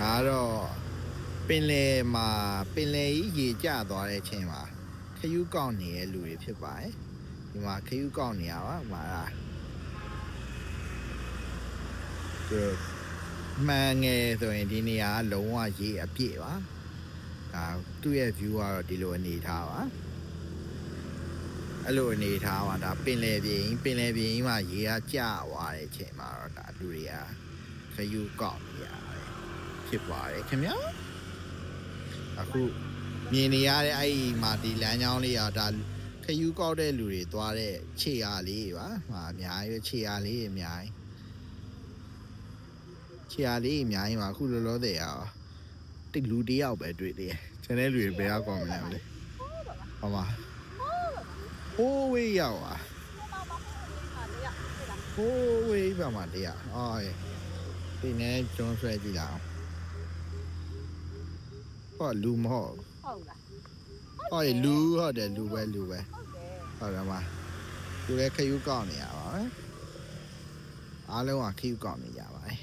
ဒါတော့ပင်လယ်မှာပင်လယ်ကြီးရေကျသွားတဲ့အချိန်မှာခယူးကောက်နေတဲ့လူတွေဖြစ်ပါတယ်ဒီမှာခယူးကောက်နေရပါမှာသူမှန်ငယ်ဆိုရင်ဒီနေရာကလုံးဝရေအပြည့်ပါဒါသူ့ရဲ့ view ကတော့ဒီလိုအနေထားပါအဲ့လိုအနေထားပါဒါပင်လယ်ပြင်မှာရေကကျသွားတဲ့အချိန်မှာတော့ဒါလူတွေကခယူးကောက်နေရတယ်ဖြစ်ပါတယ်ခင်ဗျာအခုမြင်နေရတဲ့အဲ့ဒီမှာဒီလမ်းကြောင်းလေးကဒါခယူးကောက်တဲ့လူတွေသွားတဲ့ခြေအားလေးပါဟာအများကြီးခြေအားလေးအများကြီးခြေအားလေးအများကြီးပါအခုလောလောဆယ်ရောတိတ်လူတယောက်ပဲတွေ့သေးတယ်ကျန်တဲ့လူတွေဘယ်ရောက်ကောင်းမလဲမလဲဟောပါဟိုးဝေးရောက်อ่ะဟိုးဝေးပါမှာတရားအော်ဒီနေ့ကျွန်းဆွဲကြည့်လားဟောလူမဟုတ်ဟုတ်လားဟောလူဟုတ်တယ်လူပဲဟုတ်တယ်မှာသူလည်းခယူးကောက်နေရပါပဲအားလုံးကခယူးကောက်နေကြပါတယ်